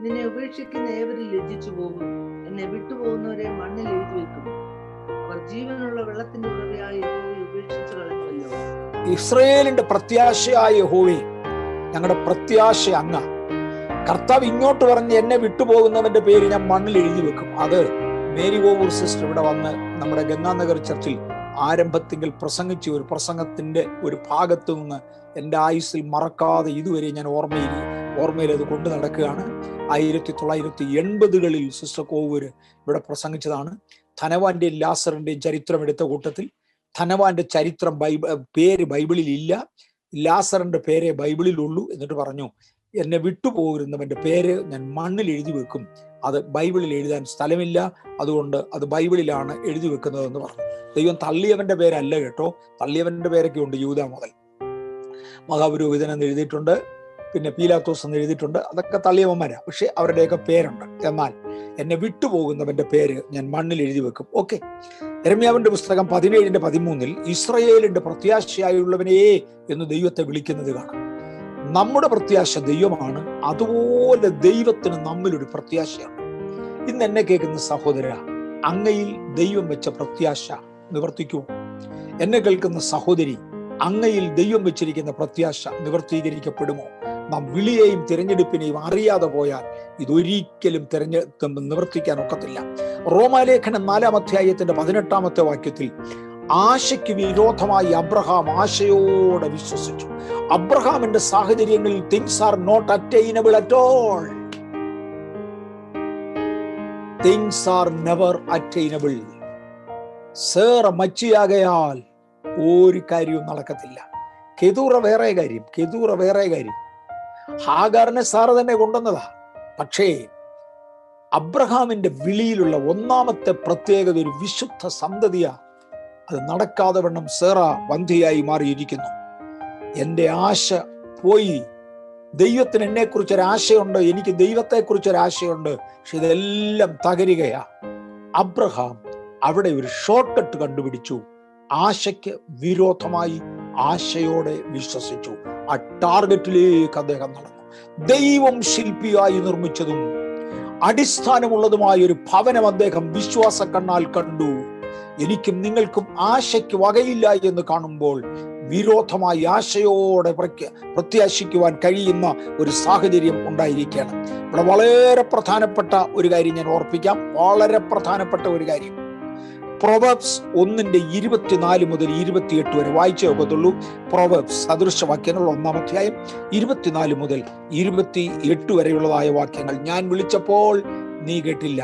നിന്നെ ഉപേക്ഷിക്കുന്ന ഏവരിൽ ലജ്ജിച്ചു പോകും. എന്നെ വിട്ടുപോകുന്നവരെ മണ്ണിൽ എഴുതി വെക്കും. അവർ ജീവനുള്ള വെള്ളത്തിന്റെ ഉറവയായ യഹോവയെ ഉപേക്ഷിച്ചു കളഞ്ഞല്ലോ. ഇസ്രയേലിന്റെ പ്രത്യാശയായ യഹോവേ, ഞങ്ങളുടെ പ്രത്യാശ അങ്ങ. കർത്താവ് ഇങ്ങോട്ട് പറഞ്ഞ് എന്നെ വിട്ടുപോകുന്നവന്റെ പേര് ഞാൻ മണ്ണിൽ എഴുതി വെക്കും. അത് മേരി ഗോവൂർ സിസ്റ്റർ ഇവിടെ വന്ന് നമ്മുടെ ഗംഗാനഗർ ചർച്ചിൽ ആരംഭത്തിൽ പ്രസംഗിച്ച ഒരു പ്രസംഗത്തിന്റെ ഒരു ഭാഗത്തു നിന്ന് എൻ്റെ ആയുസ്സിൽ മറക്കാതെ ഇതുവരെ ഞാൻ ഓർമ്മയിൽ അത് കൊണ്ടു നടക്കുകയാണ്. 1980കളിൽ സിസ്റ്റർ കോവൂര് ഇവിടെ പ്രസംഗിച്ചതാണ്. ധനവാന്റെയും ലാസറിന്റെയും ചരിത്രം എടുത്ത കൂട്ടത്തിൽ ധനവാന്റെ ചരിത്രം പേര് ബൈബിളിൽ ഇല്ല. ലാസറിന്റെ പേരെ ബൈബിളിലുള്ളൂ. എന്നിട്ട് പറഞ്ഞു, എന്നെ വിട്ടുപോകുന്നവന്റെ പേര് ഞാൻ മണ്ണിൽ എഴുതി വെക്കും, അത് ബൈബിളിൽ എഴുതാൻ സ്ഥലമില്ല, അതുകൊണ്ട് അത് ബൈബിളിലാണ് എഴുതി വെക്കുന്നതെന്ന് പറഞ്ഞു. ദൈവം തള്ളിയവന്റെ പേരല്ല കേട്ടോ, തള്ളിയവന്റെ പേരൊക്കെ ഉണ്ട്. യൂദാ മുതൽ മഹാപുരോഹിതൻ എന്ന് എഴുതിയിട്ടുണ്ട്, പിന്നെ പീലാത്തോസ് എന്ന് എഴുതിയിട്ടുണ്ട്, അതൊക്കെ തള്ളിയവന്മാരാ, പക്ഷെ അവരുടെയൊക്കെ പേരുണ്ട്. എന്നാൽ എന്നെ വിട്ടുപോകുന്നവന്റെ പേര് ഞാൻ മണ്ണിൽ എഴുതി വെക്കും. ഓക്കെ. യിരെമ്യാവിന്റെ പുസ്തകം 17:13 ഇസ്രായേലിന്റെ പ്രത്യാശയായുള്ളവനേ എന്ന് ദൈവത്തെ വിളിക്കുന്നത് കാണാം. നമ്മുടെ പ്രത്യാശ ദൈവമാണ്, അതുപോലെ ദൈവത്തിന് നമ്മിലൊരു പ്രത്യാശയാണ്. ഇന്ന് എന്നെ കേൾക്കുന്ന സഹോദര, അങ്ങയിൽ ദൈവം വെച്ച പ്രത്യാശ നിവർത്തിക്കുമോ? എന്നെ കേൾക്കുന്ന സഹോദരി, അങ്ങയിൽ ദൈവം വെച്ചിരിക്കുന്ന പ്രത്യാശ നിവർത്തീകരിക്കപ്പെടുമോ? നാം വിളിയെയും തിരഞ്ഞെടുപ്പിനെയും അറിയാതെ പോയാൽ ഇതൊരിക്കലും നിവർത്തിക്കാൻ ഒക്കത്തില്ല. റോമാലേഖനം 4-ാം അധ്യായത്തിന്റെ 18-ാമത്തെ വാക്യത്തിൽ ആശയ്ക്ക് വിരോധമായി അബ്രഹാം ആശയോടെ വിശ്വസിച്ചു. അബ്രഹാമിന്റെ സാഹചര്യങ്ങളിൽ things are not attainable at all. Things are never attainable. Sera മച്ചിയാകയാൽ ഒരു കാര്യവും നടക്കത്തില്ല. കെതൂറ വേറെ കാര്യം. ഹാഗാറിനെ സാറ തന്നെ കൊണ്ടുവന്നതാ. പക്ഷേ അബ്രഹാമിന്റെ വിളിയിലുള്ള ഒന്നാമത്തെ പ്രത്യേകത ഒരു വിശുദ്ധ സന്തതിയാ. അത് നടക്കാതെ വണ്ണം സേറ വന്ധ്യയായി മാറിയിരിക്കുന്നു. എന്റെ ആശ പോയി. ദൈവത്തിന് എന്നെ കുറിച്ചൊരാശയുണ്ട്, എനിക്ക് ദൈവത്തെക്കുറിച്ചൊരാശയുണ്ട്, പക്ഷെ ഇതെല്ലാം തകരുകയാ. അബ്രഹാം അവിടെ ഒരു ഷോർട്ട് കട്ട് കണ്ടുപിടിച്ചു. ആശയ്ക്ക് വിരോധമായി ആശയോടെ വിശ്വസിച്ചു. ആ ടാർഗറ്റിലേക്ക് അദ്ദേഹം നടന്നു. ദൈവം ശില്പിയായി നിർമ്മിച്ചതും അടിസ്ഥാനമുള്ളതുമായ ഒരു ഭവനം അദ്ദേഹം വിശ്വാസ കണ്ണാൽ കണ്ടു. എനിക്കും നിങ്ങൾക്കും ആശയ്ക്ക് വകയില്ല എന്ന് കാണുമ്പോൾ വിരോധമായി ആശയോടെ പ്രത്യാശിക്കുവാൻ കഴിയുന്ന ഒരു സാഹചര്യം ഉണ്ടായിരിക്കണം. ഇവിടെ വളരെ പ്രധാനപ്പെട്ട ഒരു കാര്യം ഞാൻ ഓർപ്പിക്കാം. വളരെ പ്രധാനപ്പെട്ട ഒരു കാര്യം, പ്രൊവേബ്സ് 1:24 മുതൽ 28 വരെ വായിച്ചേ ഒക്കത്തുള്ളൂ. പ്രൊവേബ്സ് സദൃശവാക്യങ്ങൾ 1-ാം അധ്യായം 24 മുതൽ 28 വരെയുള്ളതായ വാക്യങ്ങൾ. ഞാൻ വിളിച്ചപ്പോൾ നീ കേട്ടില്ല,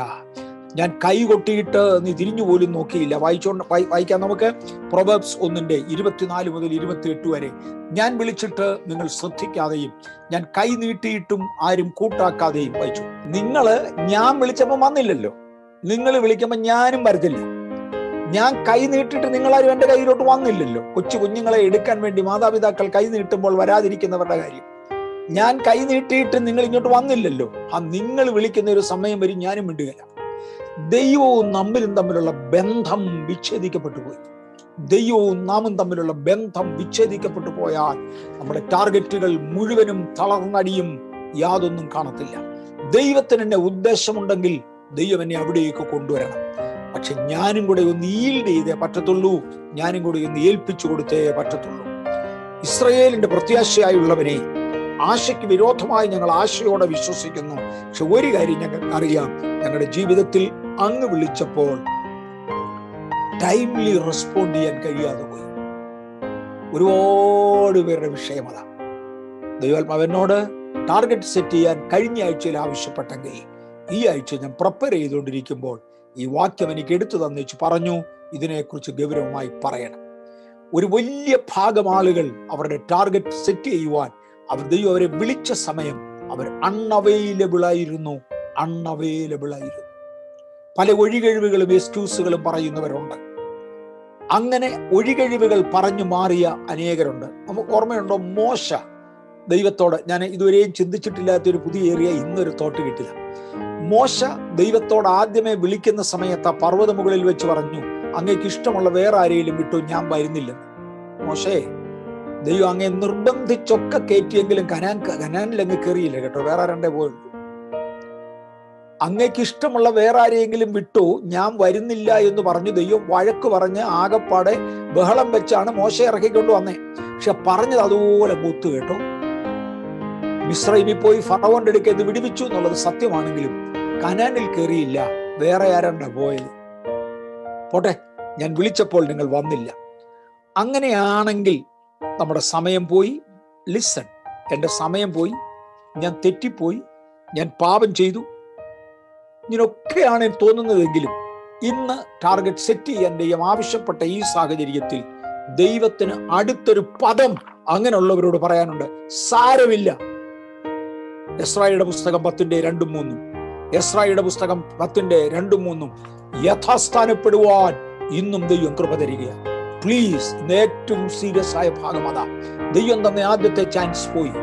ഞാൻ കൈ കൊട്ടിയിട്ട് നീ തിരിഞ്ഞു പോലും നോക്കിയില്ല. വായിക്കാം നമുക്ക്. പ്രൊവേബ്സ് 1:24 മുതൽ 28 വരെ. ഞാൻ വിളിച്ചിട്ട് നിങ്ങൾ ശ്രദ്ധിക്കാതെയും ഞാൻ കൈ നീട്ടിയിട്ടും ആരും കൂട്ടാക്കാതെയും വായിച്ചു. ഞാൻ വിളിച്ചപ്പോൾ വന്നില്ലല്ലോ, നിങ്ങൾ വിളിക്കുമ്പോൾ ഞാനും വരത്തില്ല. ഞാൻ കൈ നീട്ടിയിട്ട് നിങ്ങളാരും എൻ്റെ കയ്യിലോട്ട് വന്നില്ലല്ലോ. കൊച്ചു കുഞ്ഞുങ്ങളെ എടുക്കാൻ വേണ്ടി മാതാപിതാക്കൾ കൈ നീട്ടുമ്പോൾ വരാതിരിക്കുന്നവരുടെ കാര്യം. ഞാൻ കൈ നീട്ടിയിട്ട് നിങ്ങൾ ഇങ്ങോട്ട് വന്നില്ലല്ലോ. നിങ്ങൾ വിളിക്കുന്ന ഒരു സമയം വരും ഞാനും മിണ്ടുകയില്ല. ദൈവവും നമ്മിലും തമ്മിലുള്ള ബന്ധം വിച്ഛേദിക്കപ്പെട്ടു പോയി. ദൈവവും നാമും തമ്മിലുള്ള ബന്ധം വിച്ഛേദിക്കപ്പെട്ടു പോയാൽ നമ്മുടെ ടാർഗറ്റുകൾ മുഴുവനും തളർന്നടിയും, യാതൊന്നും കാണത്തില്ല. ദൈവത്തിന് എന്നെ ഉദ്ദേശമുണ്ടെങ്കിൽ ദൈവം എന്നെ അവിടേക്ക് കൊണ്ടുവരണം. പക്ഷെ ഞാനും കൂടെ ഒന്ന് ഈൽഡ് ചെയ്തേ പറ്റത്തുള്ളൂ, ഞാനും കൂടെ ഒന്ന് ഏൽപ്പിച്ചു കൊടുത്തേ പറ്റത്തുള്ളൂ. ഇസ്രായേലിന്റെ പ്രത്യാശയായുള്ളവനെ, ആശയ്ക്ക് വിരോധമായി ഞങ്ങൾ ആശയോടെ വിശ്വസിക്കുന്നു. പക്ഷെ ഒരു കാര്യം ഞങ്ങൾക്ക് അറിയാം, ഞങ്ങളുടെ ജീവിതത്തിൽ അങ്ങ് വിളിച്ചപ്പോൾ ടൈംലി റെസ്പോണ്ട് ചെയ്യാൻ കഴിയാതെ പോയി. ഒരുപാട് പേരുടെ വിഷയം അതാ. ദൈവാത്മാവനോട് ടാർഗറ്റ് സെറ്റ് ചെയ്യാൻ കഴിഞ്ഞ ആഴ്ചയിൽ ആവശ്യപ്പെട്ടെങ്കിൽ ഈ ആഴ്ച ഞാൻ പ്രിപ്പയർ ചെയ്തുകൊണ്ടിരിക്കുമ്പോൾ ഈ വാക്യം എനിക്ക് എടുത്തു തന്നിച്ച് പറഞ്ഞു, ഇതിനെക്കുറിച്ച് ഗൗരവമായി പറയണം. ഒരു വലിയ ഭാഗം ആളുകൾ അവരുടെ ടാർഗറ്റ് സെറ്റ് ചെയ്യുവാൻ ദൈവം അവരെ വിളിച്ച സമയം അവർ അൺഅവൈലബിൾ ആയിരുന്നു. പല ഒഴികഴിവുകളും എക്സ്ക്യൂസുകളും പറയുന്നവരുണ്ട്. അങ്ങനെ ഒഴികഴിവുകൾ പറഞ്ഞു മാറിയ അനേകരുണ്ട്. നമുക്ക് ഓർമ്മയുണ്ടോ, മോശ ദൈവത്തോട്, ഞാൻ ഇതുവരെയും ചിന്തിച്ചിട്ടില്ലാത്തൊരു പുതിയ ഏരിയ ഇന്നൊരു തോട്ട് കിട്ടില്ല. മോശ ദൈവത്തോട് ആദ്യമേ വിളിക്കുന്ന സമയത്ത് ആ പർവ്വത മുകളിൽ വെച്ച് പറഞ്ഞു, അങ്ങേക്ക് ഇഷ്ടമുള്ള വേറെ ആരെങ്കിലും വിട്ടു, ഞാൻ വരുന്നില്ലെന്ന്. മോശേ, ദൈവം അങ്ങേ നിർബന്ധിച്ചൊക്കെ കയറ്റിയെങ്കിലും കനാനിലങ്ങ് കയറിയില്ല കേട്ടോ, വേറെ ആരണ്ടേ പോയുള്ളൂ. അങ്ങേക്ക് ഇഷ്ടമുള്ള വേറെ ആരെയെങ്കിലും വിട്ടു, ഞാൻ വരുന്നില്ല എന്ന് പറഞ്ഞു ദൈവം വഴക്ക് പറഞ്ഞ് ആകപ്പാടെ ബഹളം വെച്ചാണ് മോശയെ ഇറക്കിക്കൊണ്ട് വന്നേ. പക്ഷെ പറഞ്ഞത് അതുപോലെ മൂത്ത് കേട്ടോ. മിസ്രൈമിൽ പോയി ഫറവോന്റെ അടുക്കൽ ഇത് വിടുവിച്ചു എന്നുള്ളത് സത്യമാണെങ്കിലും കനാനിൽ കയറിയില്ല, വേറെ ആരണ്ട പോയത്. പോട്ടെ, ഞാൻ വിളിച്ചപ്പോൾ നിങ്ങൾ വന്നില്ല. അങ്ങനെയാണെങ്കിൽ നമ്മുടെ സമയം പോയി. ലിസൺ, എൻ്റെ സമയം പോയി, ഞാൻ തെറ്റിപ്പോയി, ഞാൻ പാപം ചെയ്തു, ഇങ്ങനൊക്കെയാണ് തോന്നുന്നതെങ്കിലും ഇന്ന് ടാർഗറ്റ് സെറ്റ് ചെയ്യാൻ ദൈവം ആവശ്യപ്പെട്ട ഈ സാഹചര്യത്തിൽ ദൈവത്തിന് അടുത്തൊരു പദം അങ്ങനെയുള്ളവരോട് പറയാനുണ്ട്, സാരമില്ല. എസ്രായുടെ പുസ്തകം 10:2-3, എസ്രായുടെ പുസ്തകം 10:2-3 യഥാസ്ഥാനപ്പെടുവാൻ ഇന്നും ദൈവം കൃപ തരികയാണ്. പ്ലീസ്, ഏറ്റവും സീരിയസ് ആയ ഭാഗം അതാ. ദൈവം തന്നെ ആദ്യത്തെ ചാൻസ് പോയി.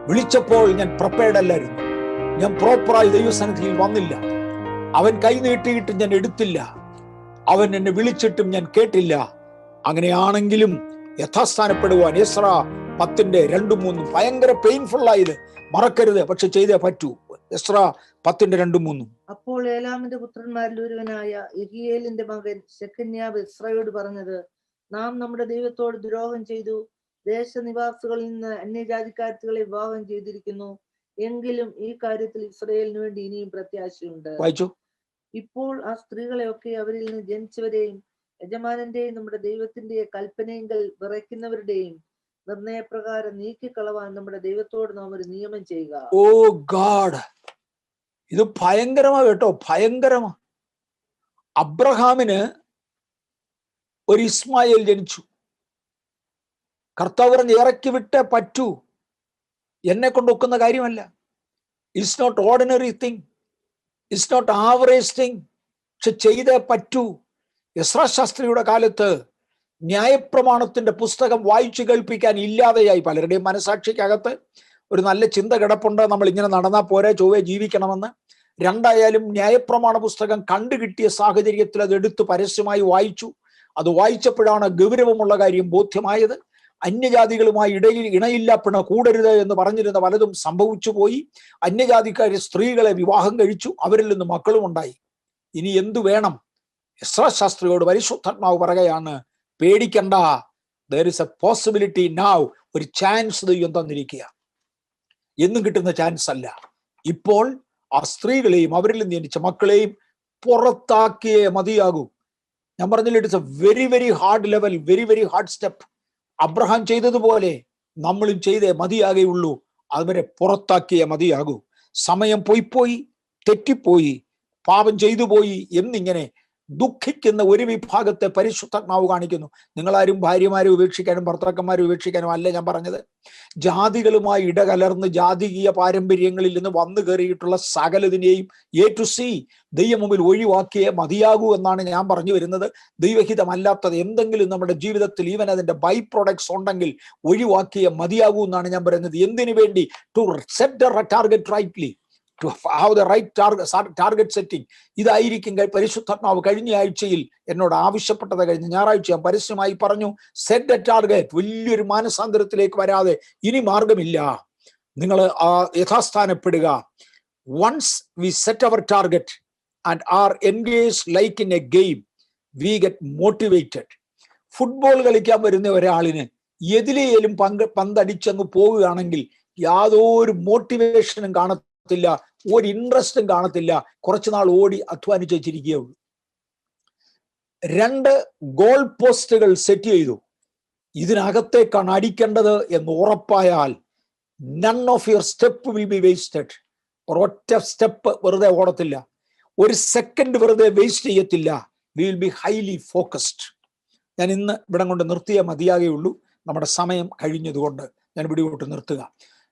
വിളിച്ചപ്പോൾ ഞാൻ പ്രിപ്പയർഡ് അല്ലായിരുന്നു. ഞാൻ പ്രോപ്പറായി ദൈവസന്നിധിയിൽ വന്നില്ല. അവൻ കൈ നീട്ടിയിട്ട് ഞാൻ എടുത്തില്ല. അവൻ എന്നെ വിളിച്ചിട്ടും ഞാൻ കേട്ടില്ല. അങ്ങനെയാണെങ്കിലും യഥാസ്ഥാനപ്പെടുവാൻ എസ്രാ 10:2-3 ഭയങ്കര പെയിൻഫുൾ ആയത് മറക്കരുത്, പക്ഷെ ചെയ്തേ പറ്റൂ. എസ്രാ 10:2-3. അപ്പോൾ ഏലാമിന്റെ പുത്രന്മാരിൽ ഒരുവനായ യെഹിയേലിന്റെ മകൻ ശെഖന്യാവ് എസ്രയോട് പറഞ്ഞത്, നാം നമ്മുടെ ദൈവത്തോട് ദ്രോഹം ചെയ്തു, ദേശനിവാസികളിൽ നിന്ന് അന്യജാതിക്കാരത്തികളെ വിവാഹം ചെയ്തിരിക്കുന്നു. എങ്കിലും ഈ കാര്യത്തിൽ ഇസ്രായേലിന് വേണ്ടി ഇനിയും പ്രത്യാശയുണ്ട്. ഇപ്പോൾ ആ സ്ത്രീകളെയൊക്കെ അവരിൽ നിന്ന് ജനിച്ചവരെയും യജമാനന്റെയും നമ്മുടെ ദൈവത്തിന്റെ കൽപ്പനയെങ്കിൽ വിറയ്ക്കുന്നവരുടെയും നിർണയപ്രകാരം നീക്കിക്കളവാൻ നമ്മുടെ ദൈവത്തോട് നാം ഒരു നിയമം ചെയ്യുക. ഓ ഗാഡ്, ഇത് ഭയങ്കരമാ കേട്ടോ, ഭയങ്കരമാ. അബ്രഹാമിന് ഒരു ഇസ്മായേൽ ജനിച്ചു. കർത്താവ് പറഞ്ഞ് ഇറക്കി വിട്ടേ പറ്റൂ. എന്നെ കൊണ്ടൊക്കുന്ന കാര്യമല്ല. It's not ordinary thing, it's not average thing. പക്ഷെ ചെയ്തേ പറ്റൂ. എസ്രാ ശാസ്ത്രിയുടെ കാലത്ത് ന്യായപ്രമാണത്തിന്റെ പുസ്തകം വായിച്ചു കേൾപ്പിക്കാൻ ഇല്ലാതെയായി. പലരുടെയും മനസാക്ഷിക്കകത്ത് ഒരു നല്ല ചിന്ത കിടപ്പുണ്ട്, നമ്മൾ ഇങ്ങനെ നടന്നാൽ പോരെ, ചൊവ്വേ ജീവിക്കണമെന്ന്. രണ്ടായാലും ന്യായപ്രമാണ പുസ്തകം കണ്ടുകിട്ടിയ സാഹചര്യത്തിൽ അത് എടുത്ത് പരസ്യമായി വായിച്ചു. അത് വായിച്ചപ്പോഴാണ് ഗൗരവമുള്ള കാര്യം ബോധ്യമായത്. അന്യജാതികളുമായി ഇണയില്ലാപ്പിണ കൂടരുത് എന്ന് പറഞ്ഞിരുന്ന പലതും സംഭവിച്ചു പോയി. അന്യജാതിക്കാരെ സ്ത്രീകളെ വിവാഹം കഴിച്ചു, അവരിൽ നിന്ന് മക്കളും ഉണ്ടായി. ഇനി എന്തു വേണം? എസ്രാ ശാസ്ത്രിയോട് പരിശുദ്ധാത്മാവ് പറയുകയാണ്, പേടിക്കണ്ട, there is a possibility now. ഒരു ചാൻസ് ദൈവം തന്നിരിക്കുക. എന്നും കിട്ടുന്ന ചാൻസ് അല്ല. ഇപ്പോൾ ആ സ്ത്രീകളെയും അവരിൽ നിന്ന് ജനിച്ച മക്കളെയും പുറത്താക്കിയേ മതിയാകൂ. ഞാൻ പറഞ്ഞില്ല, it's A very very hard level, very very hard step. Abraham ചെയ്തതുപോലെ നമ്മളും ചെയ്തേ മതിയാകെയുള്ളൂ. അവരെ പുറത്താക്കിയേ മതിയാകൂ. സമയം പോയി തെറ്റിപ്പോയി, പാപം ചെയ്തു പോയി എന്നിങ്ങനെ ദുഃഖിക്കുന്ന ഒരു വിഭാഗത്തെ പരിശുദ്ധാത്മാവ് കാണിക്കുന്നു. നിങ്ങളാരും ഭാര്യമാരെ ഉപേക്ഷിക്കാനും ഭർത്താക്കന്മാരെ ഉപേക്ഷിക്കാനും അല്ല ഞാൻ പറഞ്ഞത്. ജാതികളുമായി ഇടകലർന്ന് ജാതീയ പാരമ്പര്യങ്ങളിൽ നിന്ന് വന്നു കയറിയിട്ടുള്ള സകലതിനെയും എ ടു സി ദൈവം മുമ്പിൽ ഒഴിവാക്കിയേ മതിയാകൂ എന്നാണ് ഞാൻ പറഞ്ഞു വരുന്നത്. ദൈവഹിതമല്ലാത്തത് എന്തെങ്കിലും നമ്മുടെ ജീവിതത്തിൽ ഈവൻ അതിന്റെ ബൈ പ്രൊഡക്ട്സ് ഉണ്ടെങ്കിൽ ഒഴിവാക്കിയേ മതിയാകൂ എന്നാണ് ഞാൻ പറയുന്നത്. എന്തിനു വേണ്ടി? To set the target rightly, to have the right target setting. ഇതായിരിക്കും പരിശുദ്ധാത്മാവ് കഴിഞ്ഞ ആഴ്ചയിൽ എന്നോട് ആവശ്യപ്പെട്ടത്. കഴിഞ്ഞ ഞായറാഴ്ച ഞാൻ പരസ്യമായി പറഞ്ഞു, സെറ്റ് എ ടാർഗറ്റ്. വലിയൊരു മാനസാന്തരത്തിലേക്ക് വരാതെ ഇനി മാർഗമില്ല. നിങ്ങൾ യഥാസ്ഥാനപ്പെടുക. Once we set our target and are engage like in a game, we get motivated. Football കളിക്കാൻ വരുന്ന ഒരാളിന് എതിലേലും പന്തടിച്ചങ്ങ് പോവുകയാണെങ്കിൽ യാതൊരു മോട്ടിവേഷനും കാണത്തില്ല, ഒരു ഇൻട്രസ്റ്റും കാണത്തില്ല. കുറച്ചുനാൾ ഓടി അധ്വാനിച്ചിരിക്കുകയുള്ളൂ. 2 ഗോൾ പോസ്റ്റുകൾ സെറ്റ് ചെയ്തു. ഇതിനകത്തേക്കാണ് അടിക്കേണ്ടത് എന്ന് ഉറപ്പായാൽ none of your step will be wasted. ഒരൊറ്റ സ്റ്റെപ്പ് വെറുതെ ഓടത്തില്ല, ഒരു സെക്കൻഡ് വെറുതെ വേസ്റ്റ് ചെയ്യത്തില്ല. We will be highly focused. ഞാൻ ഇന്ന് ഇവിടം കൊണ്ട് നിർത്തിയേ മതിയാകെയുള്ളൂ. നമ്മുടെ സമയം കഴിഞ്ഞതുകൊണ്ട് ഞാൻ ഇവിടെ നിർത്തുക.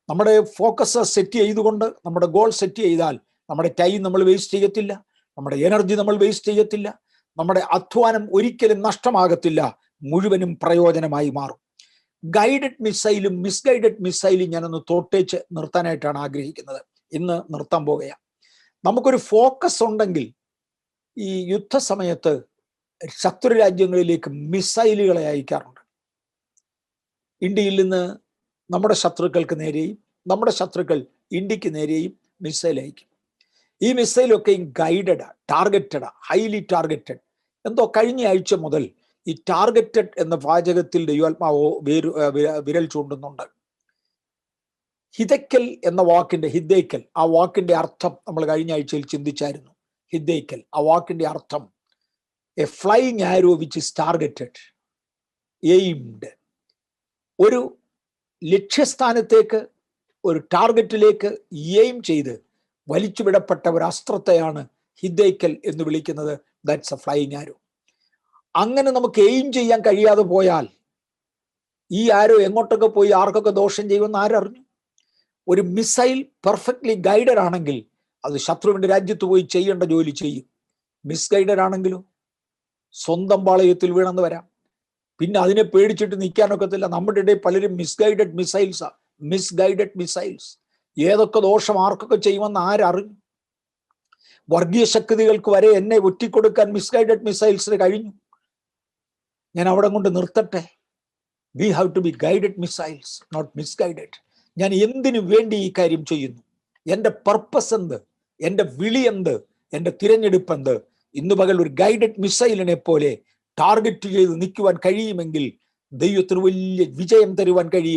നമ്മുടെ ഫോക്കസ് സെറ്റ് ചെയ്തുകൊണ്ട് നമ്മുടെ ഗോൾ സെറ്റ് ചെയ്താൽ നമ്മുടെ ടൈം നമ്മൾ വേസ്റ്റ് ചെയ്യത്തില്ല, നമ്മുടെ എനർജി നമ്മൾ വേസ്റ്റ് ചെയ്യത്തില്ല, നമ്മുടെ അധ്വാനം ഒരിക്കലും നഷ്ടമാകത്തില്ല, മുഴുവനും പ്രയോജനമായി മാറും. ഗൈഡഡ് മിസൈലും മിസ്ഗൈഡഡ് മിസൈലും ഞാനൊന്ന് തൊട്ടേച്ച് നിർത്താനായിട്ടാണ് ആഗ്രഹിക്കുന്നത്. ഇന്ന് നിർത്താൻ പോകുകയാണ്. നമുക്കൊരു ഫോക്കസ് ഉണ്ടെങ്കിൽ ഈ യുദ്ധസമയത്ത് ശത്രു രാജ്യങ്ങളിലേക്ക് മിസൈലുകളെ അയക്കാറുണ്ട്. ഇന്ത്യയിൽ നിന്ന് നമ്മുടെ ശത്രുക്കൾക്ക് നേരെയും നമ്മുടെ ശത്രുക്കൾ ഇന്ത്യക്ക് നേരെയും മിസൈൽ അയക്കും. ഈ മിസൈലൊക്കെ ഗൈഡഡ്, ടാർഗറ്റഡ്, ഹൈലി ടാർഗറ്റഡ്. എന്തോ കഴിഞ്ഞ ആഴ്ച മുതൽ ഈ ടാർഗറ്റഡ് എന്ന വാചകത്തിൽ ദൈവാത്മാവോ വിരൽ ചൂണ്ടുന്നുണ്ട്. ഹിദയ്ക്കൽ എന്ന വാക്കിന്റെ ഹിദ്ദേക്കൽ, ആ വാക്കിന്റെ അർത്ഥം നമ്മൾ കഴിഞ്ഞ ആഴ്ചയിൽ ചിന്തിച്ചായിരുന്നു. ഹിദ്ദേക്കൽ, ആ വാക്കിന്റെ അർത്ഥം A flying arrow which is targeted, aimed. ഒരു ലക്ഷ്യസ്ഥാനത്തേക്ക്, ഒരു ടാർഗറ്റിലേക്ക് എയിം ചെയ്ത് വലിച്ചുവിടപ്പെട്ട ഒരു അസ്ത്രത്തെയാണ് ഹിദ്ദേക്കൽ എന്ന് വിളിക്കുന്നത്. ദാറ്റ്സ് എ ഫ്ലൈയിങ് ആരോ. അങ്ങനെ നമുക്ക് എയിം ചെയ്യാൻ കഴിയാതെ പോയാൽ ഈ ആരോ എങ്ങോട്ടൊക്കെ പോയി ആർക്കൊക്കെ ദോഷം ചെയ്യുമെന്ന് ആരറിഞ്ഞു? ഒരു മിസൈൽ പെർഫെക്റ്റ്ലി ഗൈഡഡ് ആണെങ്കിൽ അത് ശത്രുവിന്റെ രാജ്യത്ത് പോയി ചെയ്യേണ്ട ജോലി ചെയ്യും. മിസ്ഗൈഡഡ് ആണെങ്കിലോ സ്വന്തം പാളയത്തിൽ വീണെന്ന് വരാം. പിന്നെ അതിനെ പേടിച്ചിട്ട് നിൽക്കാനൊക്കത്തില്ല. നമ്മുടെ ഇടയിൽ പലരും മിസ്ഗൈഡഡ് മിസൈൽസ്. ഏതൊക്കെ ദോഷം ആർക്കൊക്കെ ചെയ്യുമെന്ന് ആരറിഞ്ഞു? വർഗീയ ശക്തികൾക്ക് വരെ എന്നെ ഒറ്റിക്കൊടുക്കാൻ മിസ്ഗൈഡഡ് മിസൈൽസിന് കഴിഞ്ഞു. ഞാൻ അവിടെ കൊണ്ട് നിർത്തട്ടെ. We have to be guided missiles, not misguided. ഞാൻ എന്തിനു വേണ്ടി ഈ കാര്യം ചെയ്യുന്നു? എൻ്റെ പർപ്പസ് എന്ത്? എൻ്റെ വിളി എന്ത്? എൻ്റെ തിരഞ്ഞെടുപ്പ് എന്ത്? ഇന്ന് പകൽ ഒരു ഗൈഡഡ് മിസൈലിനെ പോലെ ടാർഗറ്റ് ചെയ്ത് നിൽക്കുവാൻ കഴിയുമെങ്കിൽ ദൈവത്തിന് വലിയ വിജയം തരുവാൻ കഴിയും.